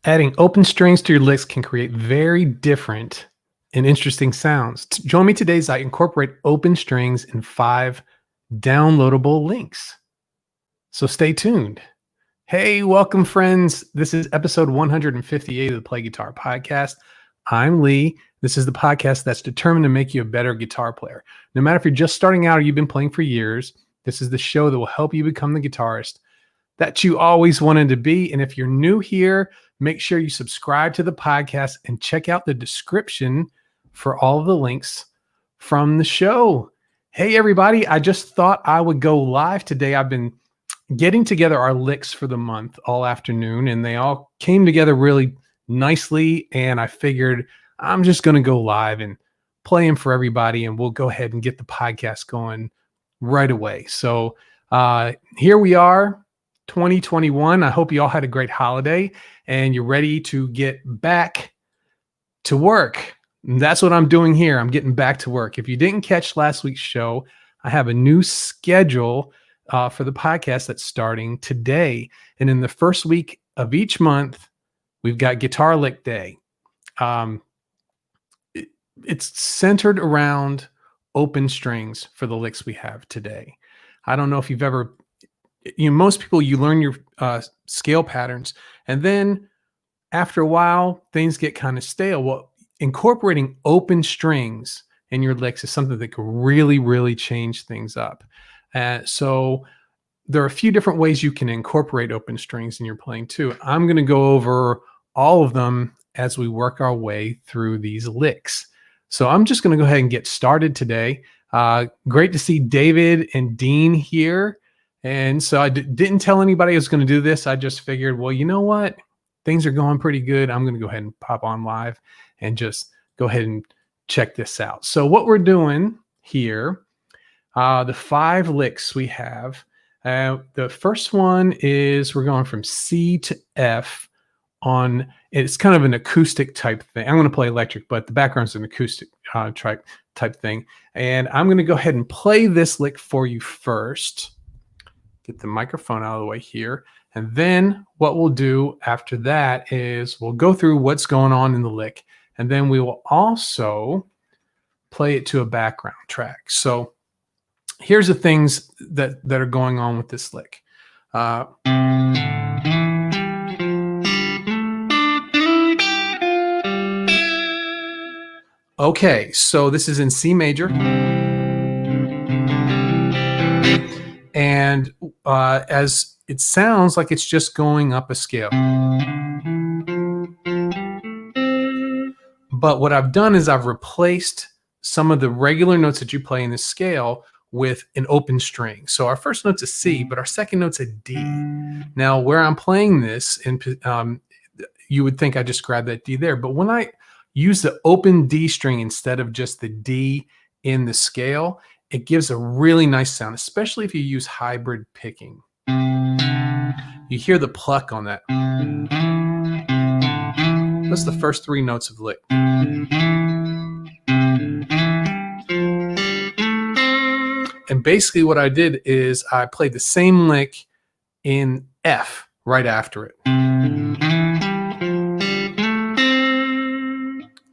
Adding open strings to your licks can create very different and interesting sounds. Join me today as I incorporate open strings in 5 downloadable links. So stay tuned. Hey, welcome, friends. This is episode 158 of the Play Guitar Podcast. I'm Lee. This is the podcast that's determined to make you a better guitar player. No matter if you're just starting out or you've been playing for years, this is the show that will help you become the guitarist that you always wanted to be. And if you're new here, make sure you subscribe to the podcast and check out the description for all of the links from the show. Hey, everybody. I just thought I would go live today. I've been getting together our licks for the month all afternoon, and they all came together really nicely. And I figured I'm just going to go live and play them for everybody, and we'll go ahead and get the podcast going right away. So here we are. 2021. I hope you all had a great holiday and you're ready to get back to work. And that's what I'm doing here. I'm getting back to work. If you didn't catch last week's show, I have a new schedule for the podcast that's starting today. And in the first week of each month, we've got Guitar Lick Day. It's centered around open strings for the licks we have today. I don't know if you've ever most people, you learn your scale patterns, and then after a while, things get kind of stale. Well, incorporating open strings in your licks is something that can really, really change things up. So there are a few different ways you can incorporate open strings in your playing too. I'm going to go over all of them as we work our way through these licks. So I'm just going to go ahead and get started today. Great to see David and Dean here. And so I didn't tell anybody I was going to do this. I just figured, well, you know what? Things are going pretty good. I'm going to go ahead and pop on live and just go ahead and check this out. So what we're doing here, the 5 licks we have, the first one is we're going from C to F on, it's kind of an acoustic type thing. I'm going to play electric, but the background's an acoustic type thing. And I'm going to go ahead and play this lick for you first. Get the microphone out of the way here. And then what we'll do after that is we'll go through what's going on in the lick. And then we will also play it to a background track. So here's the things that are going on with this lick. Okay, so this is in C major. And as it sounds like it's just going up a scale. But what I've done is I've replaced some of the regular notes that you play in this scale with an open string. So our first note's a C, but our second note's a D. Now, where I'm playing this, you would think I just grabbed that D there. But when I use the open D string instead of just the D in the scale, it gives a really nice sound, especially if you use hybrid picking. You hear the pluck on that. That's the first 3 notes of the lick. And basically what I did is I played the same lick in F right after it.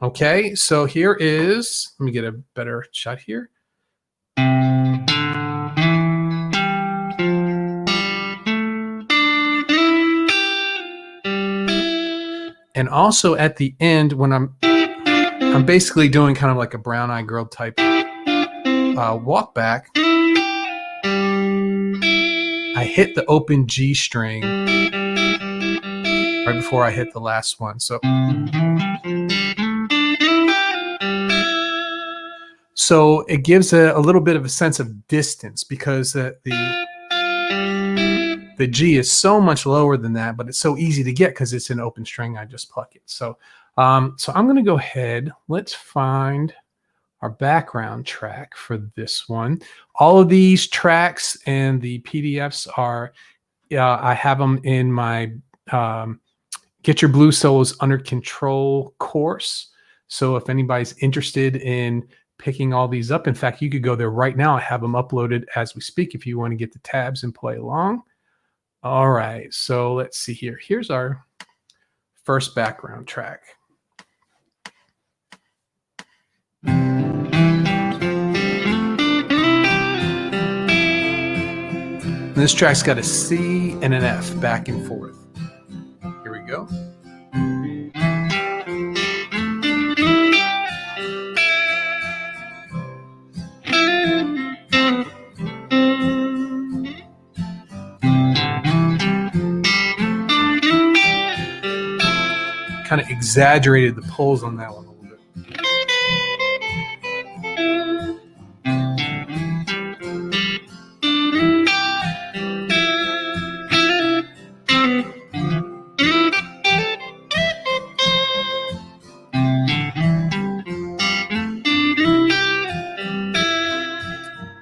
Okay, so here is, let me get a better shot here. And also at the end, when I'm basically doing kind of like a Brown Eyed Girl type walk back, I hit the open G string right before I hit the last one. So it gives a little bit of a sense of distance because the G is so much lower than that, but it's so easy to get because it's an open string. I just pluck it. So I'm going to go ahead. Let's find our background track for this one. All of these tracks and the PDFs are, I have them in my Get Your Blues Solos Under Control course. So if anybody's interested in picking all these up, in fact, you could go there right now. I have them uploaded as we speak if you want to get the tabs and play along. All right, so let's see here. Here's our first background track. This track's got a C and an F back and forth. Here we go. Kind of exaggerated the pulls on that one a little bit.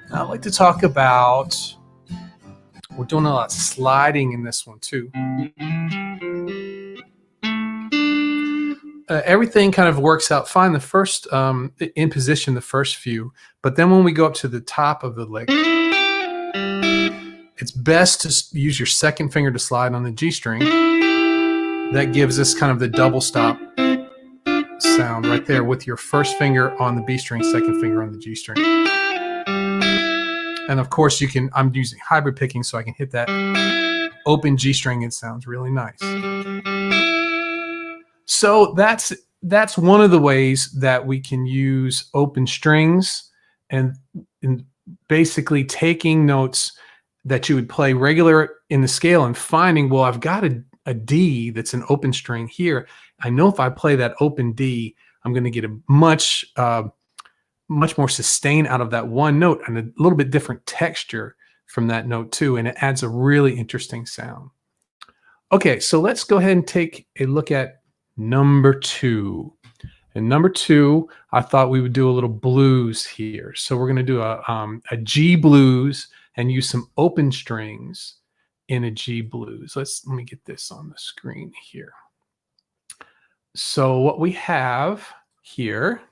Now I'd like to talk about, we're doing a lot of sliding in this one too. Everything kind of works out fine the first in position, the first few, but then when we go up to the top of the lick, it's best to use your second finger to slide on the G string. That gives us kind of the double stop sound right there with your first finger on the B string, second finger on the G string. And of course you can, I'm using hybrid picking so I can hit that open G string. It sounds really nice. So that's one of the ways that we can use open strings and basically taking notes that you would play regular in the scale and finding, well, I've got a D that's an open string here. I know if I play that open D, I'm going to get a much more sustain out of that one note and a little bit different texture from that note too. And it adds a really interesting sound. Okay, so let's go ahead and take a look at number 2. And number 2, I thought we would do a little blues here. So we're going to do a G blues and use some open strings in a G blues. Let me get this on the screen here. So what we have here,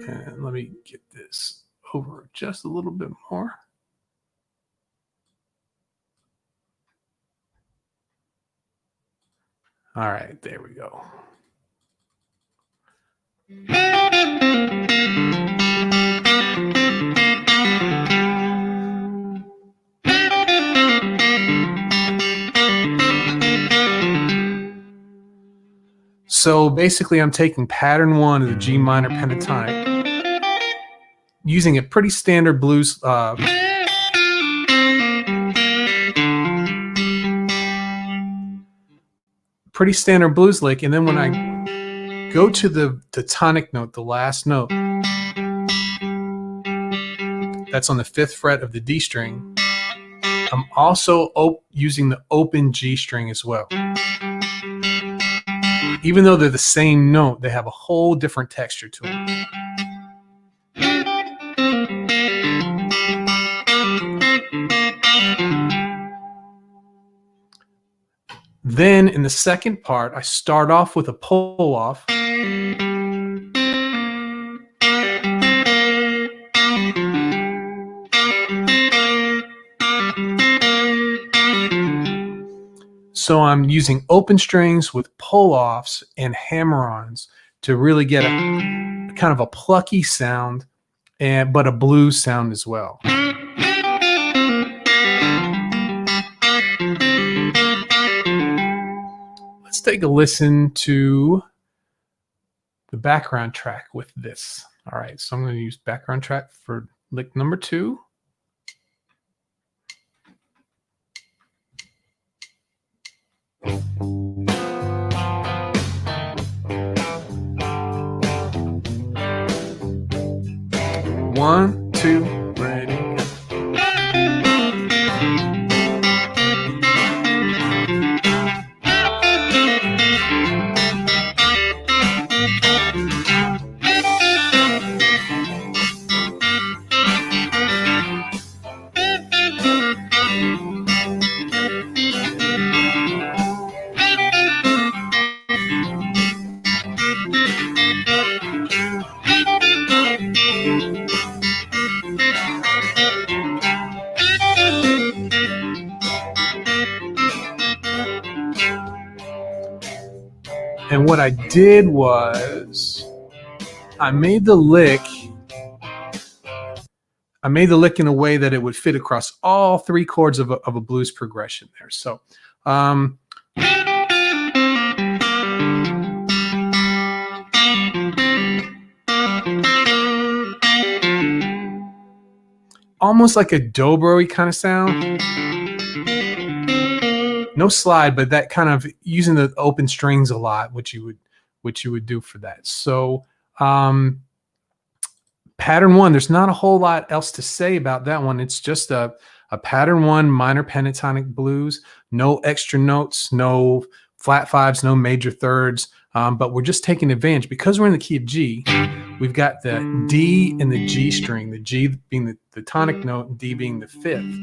and let me get this over just a little bit more. All right, there we go. So basically I'm taking pattern 1 of the G minor pentatonic, using a pretty standard blues lick, and then when I go to the tonic note, the last note, that's on the 5th fret of the D string, I'm also using the open G string as well. Even though they're the same note, they have a whole different texture to them. Then in the second part, I start off with a pull off. So I'm using open strings with pull-offs and hammer-ons to really get a kind of a plucky sound, but a blues sound as well. Let's take a listen to the background track with this. All right, so I'm going to use background track for lick number 2. One, two, ready, go. And what I did was I made the lick in a way that it would fit across all three chords of a blues progression there. So almost like a dobro-y kind of sound. No slide, but that kind of using the open strings a lot, which you would do for that. So pattern one, there's not a whole lot else to say about that one. It's just a pattern one minor pentatonic blues, no extra notes, no flat fives, no major thirds, but we're just taking advantage because we're in the key of G. We've got the D and the G string, the G being the tonic note and D being the fifth.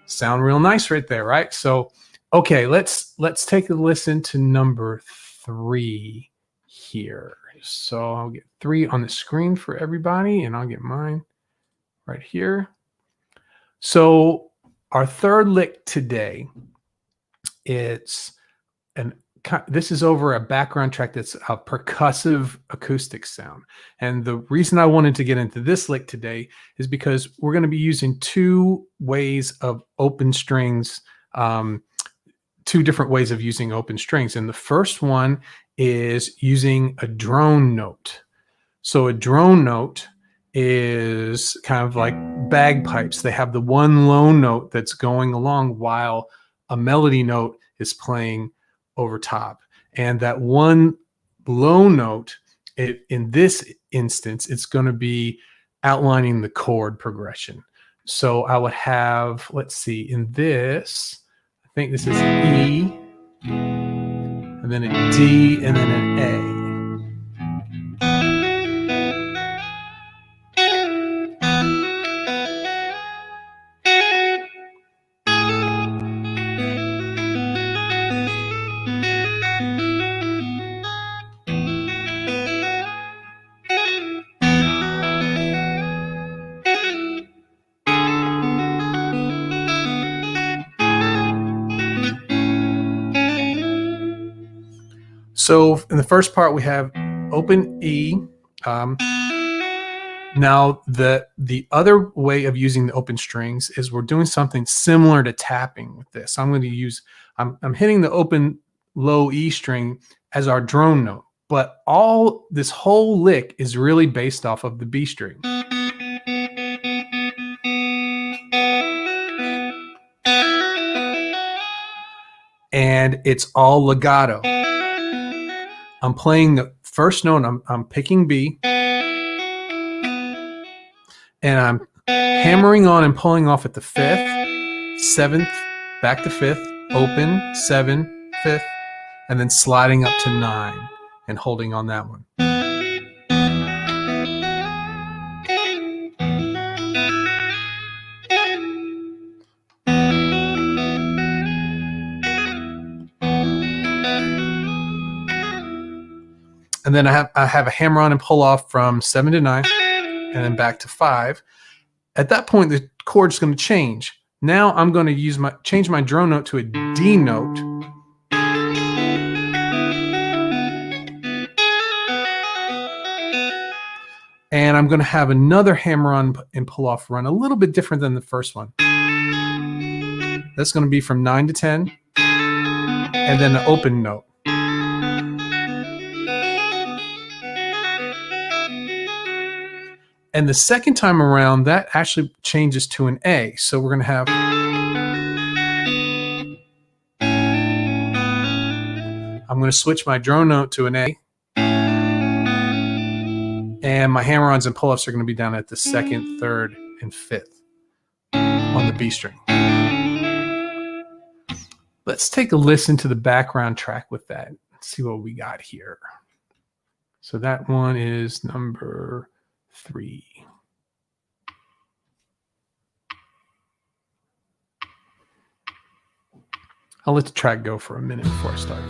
Sound real nice right there, right? So, okay, let's take a listen to number 3 here. So I'll get 3 on the screen for everybody, and I'll get mine right here. So our third lick today, this is over a background track that's a percussive acoustic sound. And the reason I wanted to get into this lick today is because we're going to be using 2 ways of open strings, 2 different ways of using open strings. And the first one is using a drone note. So a drone note is kind of like bagpipes. They have the one low note that's going along while a melody note is playing over top. And that one low note, in this instance, it's going to be outlining the chord progression. So I would have, let's see, in this, I think this is E, and then a D, and then an A. So in the first part, we have open E. Now, the other way of using the open strings is we're doing something similar to tapping with this. I'm I'm hitting the open low E string as our drone note, but this whole lick is really based off of the B string. And it's all legato. I'm playing the first note, I'm picking B, and I'm hammering on and pulling off at the 5th, 7th, back to 5th, open, 7, 5th, and then sliding up to 9 and holding on that one. And then I have a hammer on and pull off from 7 to 9 and then back to 5. At that point, the chord's going to change. Now I'm going to change my drone note to a D note. And I'm going to have another hammer on and pull off run, a little bit different than the first one. That's going to be from 9 to 10, and then an open note. And the second time around, that actually changes to an A. So we're going to have, I'm going to switch my drone note to an A. And my hammer-ons and pull-ups are going to be down at the 2nd, 3rd, and 5th on the B string. Let's take a listen to the background track with that. Let's see what we got here. So that one is number 3. I'll let the track go for a minute before I start.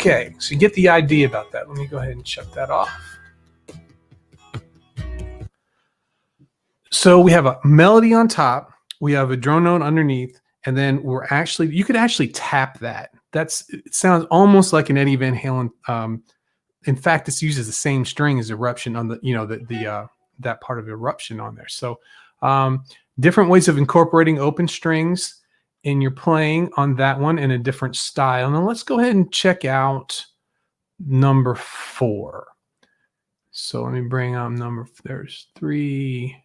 Okay, so you get the idea about that. Let me go ahead and shut that off. So we have a melody on top, we have a drone note underneath, and then you could actually tap that. It sounds almost like an Eddie Van Halen. In fact, this uses the same string as Eruption on that part of Eruption on there. So different ways of incorporating open strings in your playing on that one in a different style. Now let's go ahead and check out number 4. So let me bring up there's 3.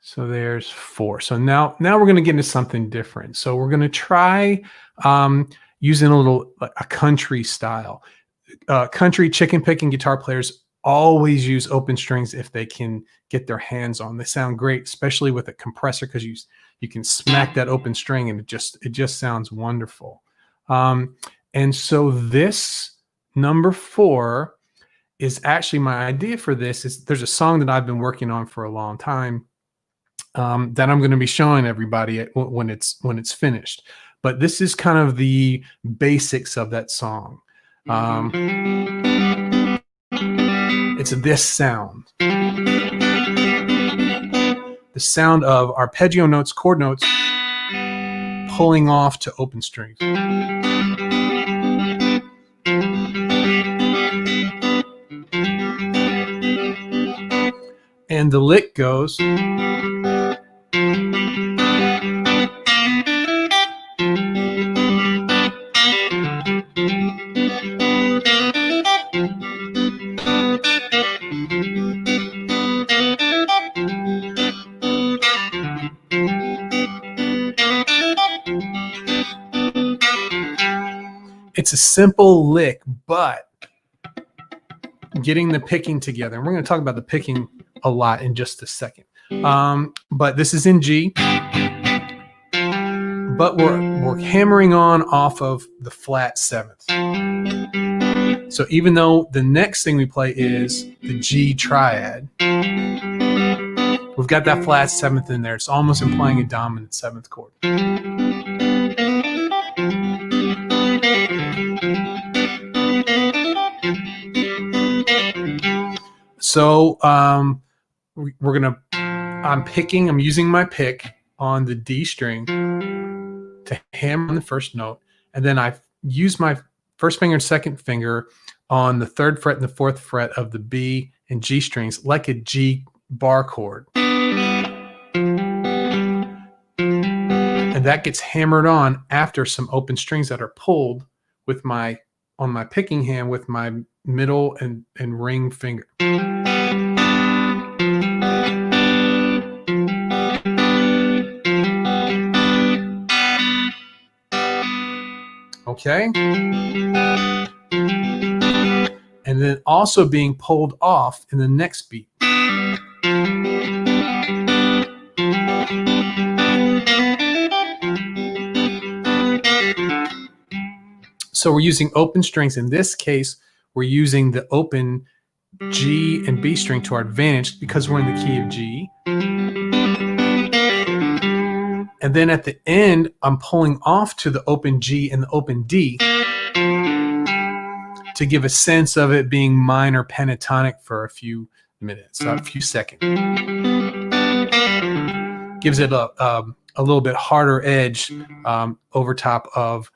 So there's 4. So now we're going to get into something different. So we're going to try using a country style. Country chicken picking guitar players always use open strings if they can get their hands on. They sound great, especially with a compressor, because you can smack that open string and it just sounds wonderful. And so this number 4 is actually my idea for this. There's a song that I've been working on for a long time that I'm going to be showing everybody when it's finished. But this is kind of the basics of that song. It's this sound. The sound of arpeggio notes, chord notes, pulling off to open strings. And the lick goes. It's a simple lick, but getting the picking together, and we're going to talk about the picking a lot in just a second. But this is in G, but we're hammering on off of the flat 7th. So even though the next thing we play is the G triad, we've got that flat 7th in there. It's almost implying a dominant 7th chord. So I'm using my pick on the D string to hammer on the first note, and then I use my first finger and second finger on the 3rd fret and the 4th fret of the B and G strings like a G bar chord. And that gets hammered on after some open strings that are pulled on my picking hand with my middle and ring finger. Okay. And then also being pulled off in the next beat. So we're using open strings. In this case, we're using the open G and B string to our advantage because we're in the key of G. And then at the end, I'm pulling off to the open G and the open D to give a sense of it being minor pentatonic for a few minutes, a few seconds. Gives it a little bit harder edge over top of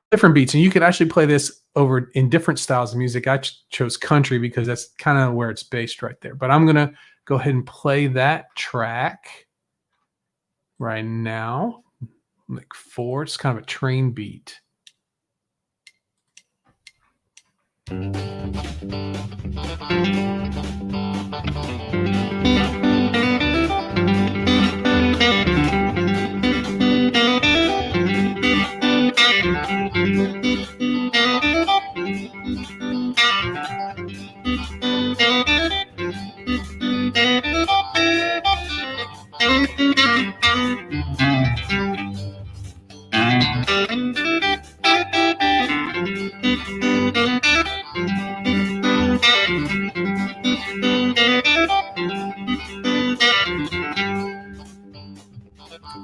different beats. And you could actually play this over in different styles of music. I chose country because that's kind of where it's based right there. But I'm going to go ahead and play that track right now. Like 4, it's kind of a train beat.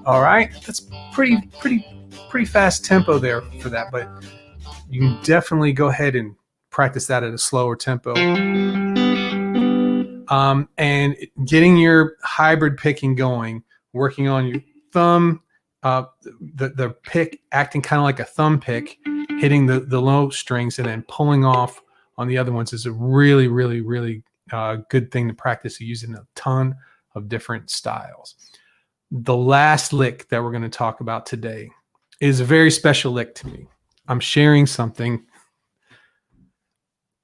All right, that's pretty fast tempo there for that, but You can definitely go ahead and practice that at a slower tempo. And getting your hybrid picking going, working on your thumb, the pick acting kind of like a thumb pick, hitting the low strings and then pulling off on the other ones is a really, really, really good thing to practice using a ton of different styles. The last lick that we're going to talk about today is a very special lick to me. I'm sharing something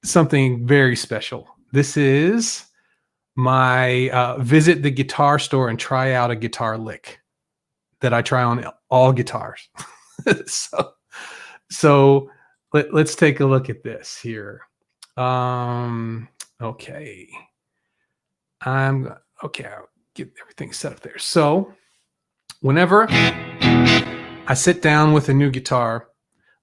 very special. This is my visit the guitar store and try out a guitar lick that I try on all guitars. so let's take a look at this here. Okay. I'll get everything set up there. So whenever I sit down with a new guitar,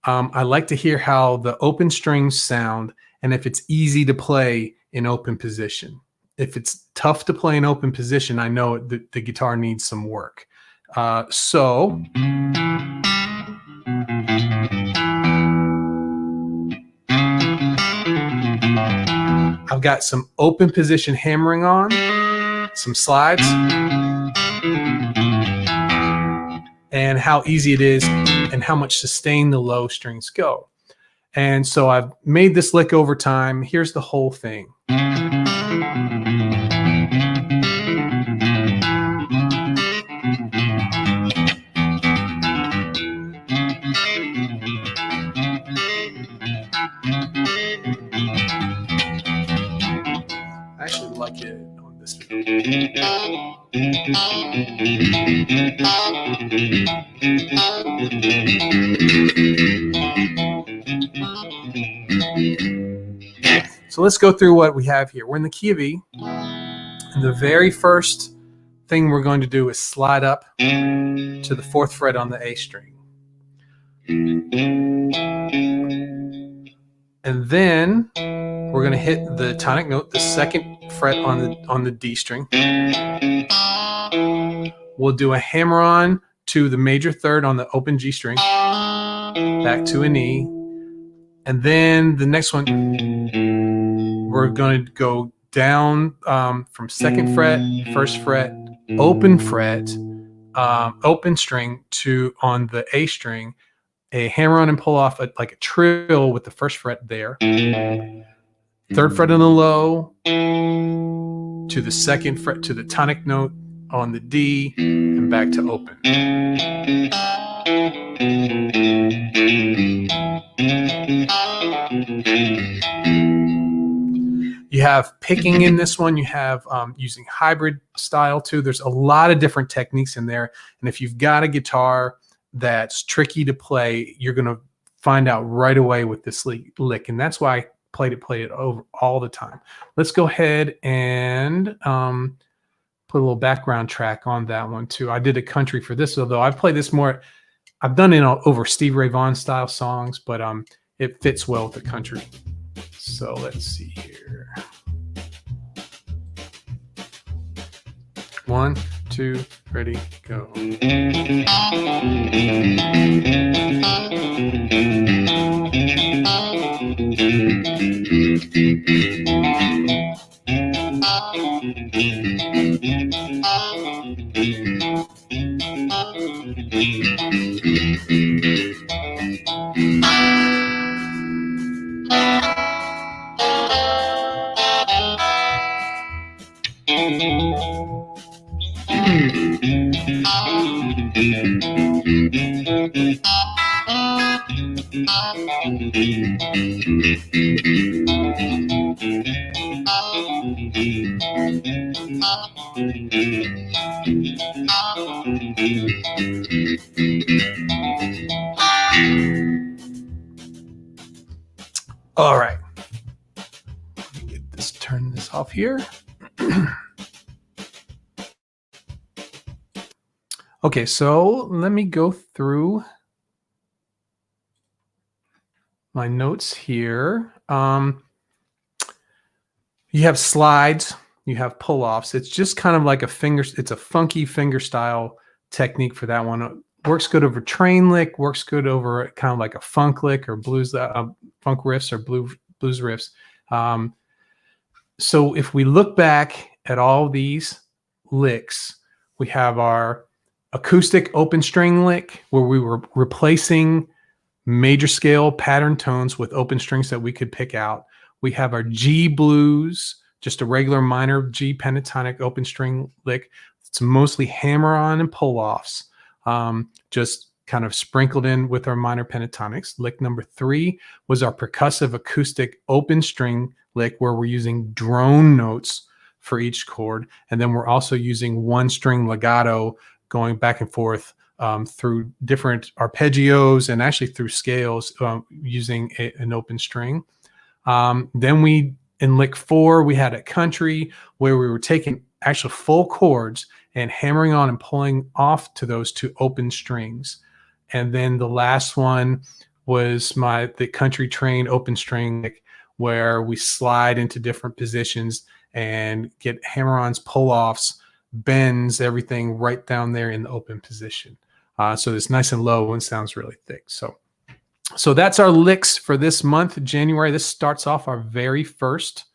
I like to hear how the open strings sound and if it's easy to play in open position. If it's tough to play in open position, I know the guitar needs some work. So I've got some open position hammering on, some slides, and how easy it is and how much sustain the low strings go. And so I've made this lick over time. Here's the whole thing. I actually like it on this So let's go through what we have here. We're in the key of E. And the very first thing we're going to do is slide up to the 4th fret on the A string. And then we're going to hit the tonic note, the 2nd fret on the D string. We'll do a hammer on to the major 3rd on the open G string, back to an E. And then the next one, we're going to go down from 2nd fret, 1st fret, open fret, open string to on the A string, a hammer on and pull off like a trill with the 1st fret there, 3rd fret on the low, to the 2nd fret, to the tonic note on the D, and back to open. You have picking in this one. You have using hybrid style too. There's a lot of different techniques in there. And if you've got a guitar that's tricky to play, you're going to find out right away with this lick. And that's why I played it over all the time. Let's go ahead and put a little background track on that one too. I did a country for this, although I've played this more. I've done it over Stevie Ray Vaughan style songs, but it fits well with the country. So let's see here. 1, 2, ready, go. All right. Let me turn this off here. Okay, so let me go through my notes here. You have slides, you have pull-offs. It's just kind of like it's a funky finger style technique for that one. works good over train lick, works good over kind of like a funk lick or blues, funk riffs or blues riffs. So if we look back at all these licks, we have our acoustic open string lick where we were replacing major scale pattern tones with open strings that we could pick out. We have our G blues, just a regular minor G pentatonic open string lick. It's mostly hammer on and pull offs, just kind of sprinkled in with our minor pentatonics. Lick number 3 was our percussive acoustic open string lick where we're using drone notes for each chord. And then we're also using one string legato going back and forth through different arpeggios and actually through scales using an open string. Then in lick 4, we had a country where we were taking actual full chords and hammering on and pulling off to those 2 open strings. And then the last one was the country train open string lick where we slide into different positions and get hammer-ons, pull-offs, bends, everything right down there in the open position. So it's nice and low and sounds really thick. So that's our licks for this month, January. This starts off our very first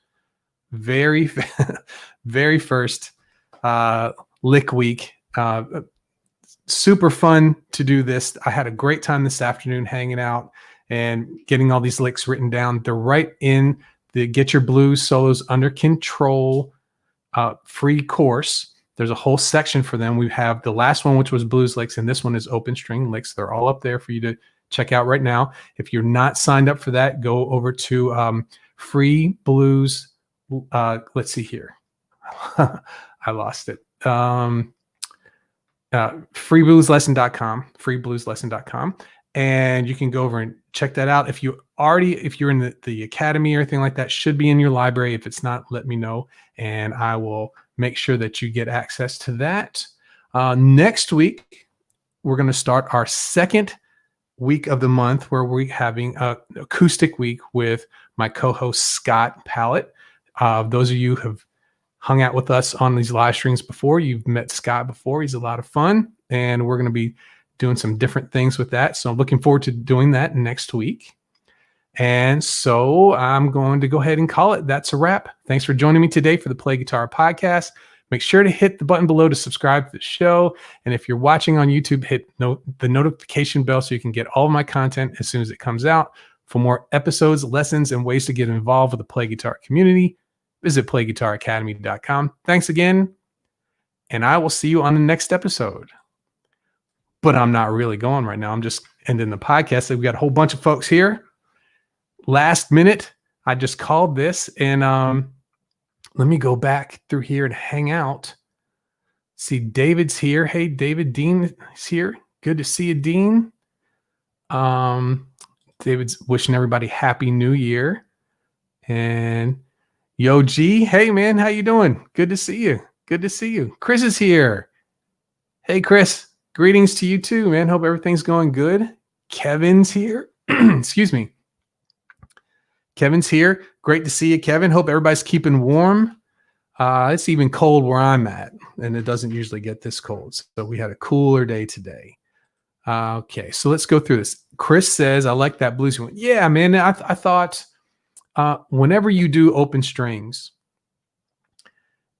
lick week. Super fun to do this. I had a great time this afternoon hanging out and getting all these licks written down. They're right in the Get Your Blues Solos Under Control free course. There's a whole section for them. We have the last one, which was blues licks, and this one is open string licks. They're all up there for you to check out right now. If you're not signed up for that, go over to Free Blues. Let's see here. I lost it. freeblueslesson.com, and you can go over and check that out. If you're in the academy or anything like that, should be in your library. If it's not, let me know, and I will make sure that you get access to that. Next week, we're going to start our second week of the month where we're having an acoustic week with my co-host Scott Pallett. Those of you who have hung out with us on these live streams before, you've met Scott before. He's a lot of fun, and we're going to be doing some different things with that. So I'm looking forward to doing that next week. And so I'm going to go ahead and call it. That's a wrap. Thanks for joining me today for the Play Guitar Podcast. Make sure to hit the button below to subscribe to the show. And if you're watching on YouTube, hit the notification bell so you can get all of my content as soon as it comes out. For more episodes, lessons, and ways to get involved with the Play Guitar community, visit playguitaracademy.com. Thanks again, and I will see you on the next episode. But I'm not really going right now. I'm just ending the podcast. We've got a whole bunch of folks here. Last minute, I just called this, and let me go back through here and hang out. See, David's here. Hey, David, Dean is here. Good to see you, Dean. David's wishing everybody Happy New Year. And Yo, G, hey, man, how you doing? Good to see you. Good to see you. Chris is here. Hey, Chris, greetings to you too, man. Hope everything's going good. Kevin's here. Excuse me. Kevin's here. Great to see you, Kevin. Hope everybody's keeping warm. It's even cold where I'm at, and it doesn't usually get this cold. So we had a cooler day today. Okay, so let's go through this. Chris says, I like that blues one. Yeah, man, I thought whenever you do open strings,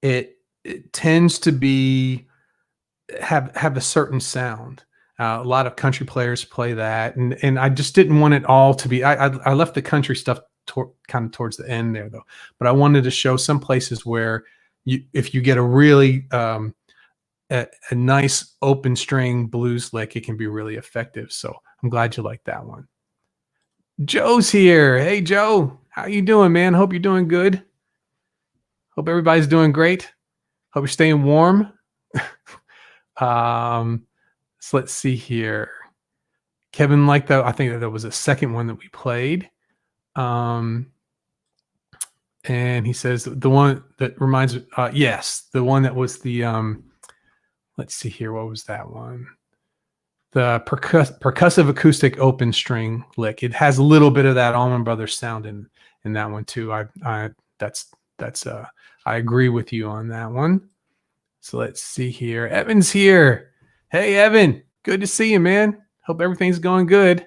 it tends to be have a certain sound. A lot of country players play that, and I just didn't want it all to be. I left the country stuff kind of towards the end there, though. But I wanted to show some places where if you get a really a nice open string blues lick, it can be really effective. So I'm glad you like that one. Joe's here. Hey, Joe. How you doing, man? Hope you're doing good. Hope everybody's doing great. Hope you're staying warm. So let's see here. Kevin liked that. I think that there was a second one that we played. And he says the one that reminds me, yes, the one that was the, let's see here. What was that one? The percussive acoustic open string lick. It has a little bit of that Allman Brothers sound in that one too. I agree with you on that one. So let's see here. Evan's here. Hey, Evan. Good to see you, man. Hope everything's going good.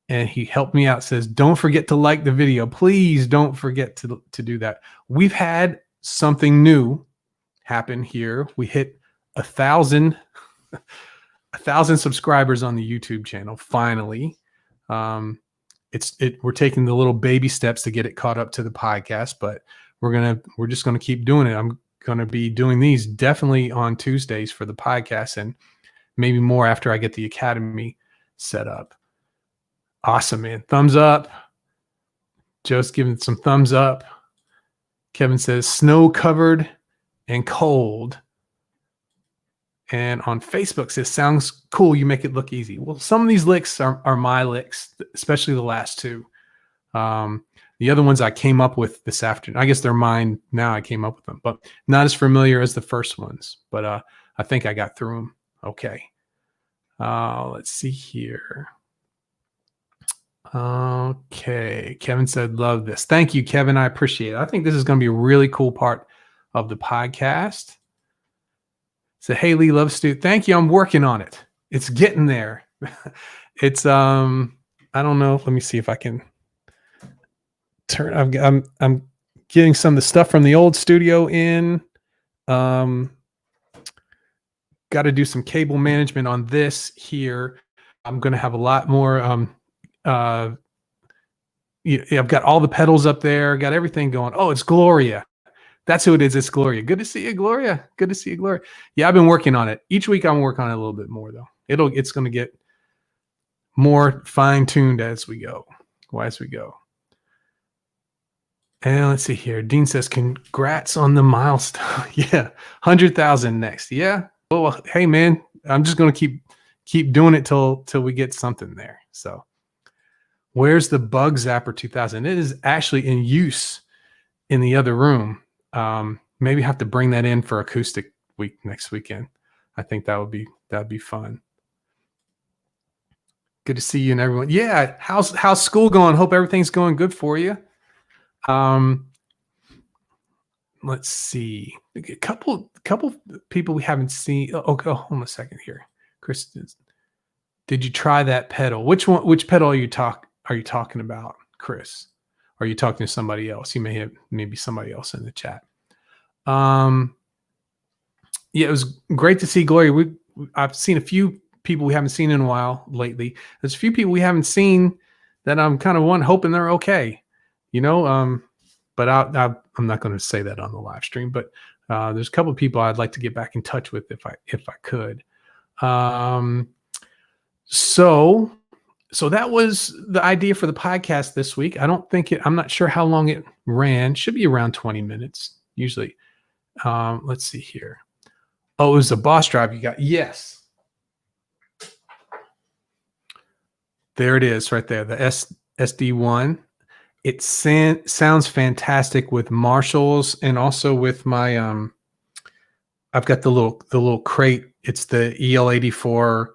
And he helped me out, says, don't forget to like the video. Please don't forget to do that. We've had something new happen here. We hit 1,000 subscribers on the YouTube channel. Finally, we're taking the little baby steps to get it caught up to the podcast, but we're just gonna keep doing it. I'm gonna be doing these definitely on Tuesdays for the podcast, and maybe more after I get the academy set up. Awesome, man. Thumbs up. Joe's giving some thumbs up. Kevin says snow covered and cold. And on Facebook says, sounds cool. You make it look easy. Well, some of these licks are my licks, especially the last two. The other ones I came up with this afternoon. I guess they're mine now. I came up with them, but not as familiar as the first ones. But I think I got through them. Okay. Let's see here. Okay. Kevin said, love this. Thank you, Kevin. I appreciate it. I think this is going to be a really cool part of the podcast. So, hey, Lee, love Stu. Thank you. I'm working on it. It's getting there. It's, I don't know. Let me see if I can turn. I'm getting some of the stuff from the old studio in. Got to do some cable management on this here. I'm going to have a lot more, I've got all the pedals up there, got everything going. Oh, it's Gloria. That's who it is. It's Gloria. Good to see you, Gloria. Good to see you, Gloria. Yeah, I've been working on it. Each week I'm working on it a little bit more, though. It's going to get more fine-tuned as we go. And let's see here. Dean says, congrats on the milestone. Yeah, 100,000 next. Yeah. Well, hey, man, I'm just going to keep doing it till we get something there. So where's the Bug Zapper 2000? It is actually in use in the other room. Maybe have to bring that in for acoustic week next weekend. I think that would be fun. Good to see you and everyone. Yeah, how's school going? Hope everything's going good for you. Let's see. A couple people we haven't seen. Oh, hold on a second here. Chris, did you try that pedal? Which pedal are you talking about, Chris? Are you talking to somebody else? You may have maybe somebody else in the chat. Yeah, it was great to see Gloria. I've seen a few people we haven't seen in a while lately. There's a few people we haven't seen that I'm kind of hoping they're okay. But I'm not going to say that on the live stream. But there's a couple of people I'd like to get back in touch with if I could. So that was the idea for the podcast this week. I'm not sure how long it ran. Should be around 20 minutes usually. Let's see here. Oh, it was a Boss Drive you got. Yes. There it is right there. The SD1. It sounds fantastic with Marshalls and also with my, I've got the little crate. It's the EL84,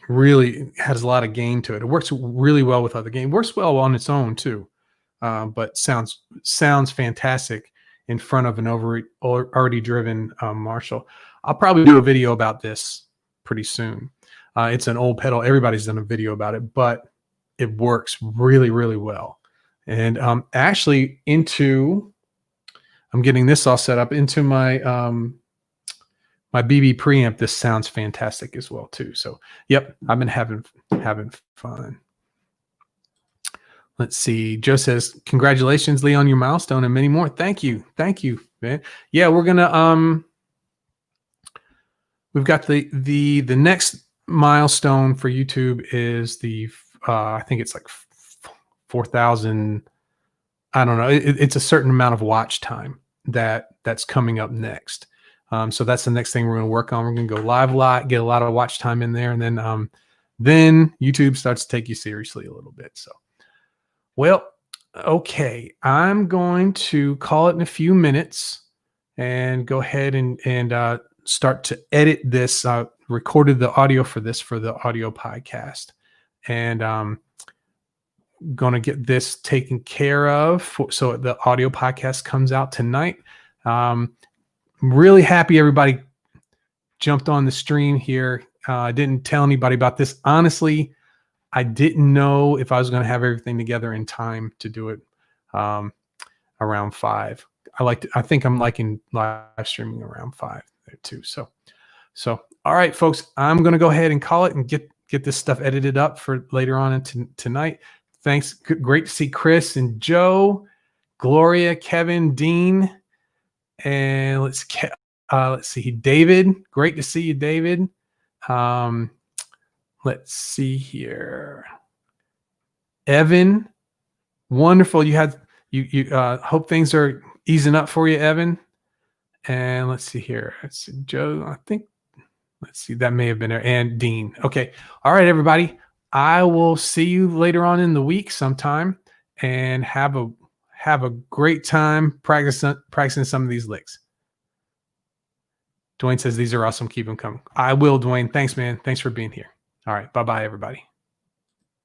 really has a lot of gain to it. It works really well with other gain. Works well on its own too, but sounds fantastic in front of an already driven Marshall. I'll probably do a video about this pretty soon. It's an old pedal. Everybody's done a video about it, but it works really, really well. And actually I'm getting this all set up into my my BB preamp. This sounds fantastic as well too. So yep, I've been having fun. Let's see. Joe says, congratulations, Lee, on your milestone and many more. Thank you, man. Yeah, we're gonna we've got the next milestone for YouTube is the I think it's like 4,000. I don't know. It's a certain amount of watch time that's coming up next. So that's the next thing we're going to work on. We're going to go live a lot, get a lot of watch time in there, and then YouTube starts to take you seriously a little bit. So, well, okay, I'm going to call it in a few minutes and go ahead and start to edit this. Recorded the audio for this for the audio podcast. And going to get this taken care of so the audio podcast comes out tonight. Really happy everybody jumped on the stream here. I didn't tell anybody about this. Honestly, I didn't know if I was going to have everything together in time to do it around 5. I think I'm liking live streaming around 5 there too. So all right, folks, I'm going to go ahead and call it and get this stuff edited up for later on tonight. Thanks. Great to see Chris and Joe, Gloria, Kevin, Dean, and let's see, David. Great to see you, David. Let's see here. Evan, wonderful. You hope things are easing up for you, Evan. And let's see here. Let's see, Joe, I think, let's see, that may have been there. And Dean. Okay. All right, everybody. I will see you later on in the week sometime, and have a great time practicing some of these licks. Dwayne says these are awesome. Keep them coming. I will, Dwayne. Thanks, man. Thanks for being here. All right. Bye-bye, everybody.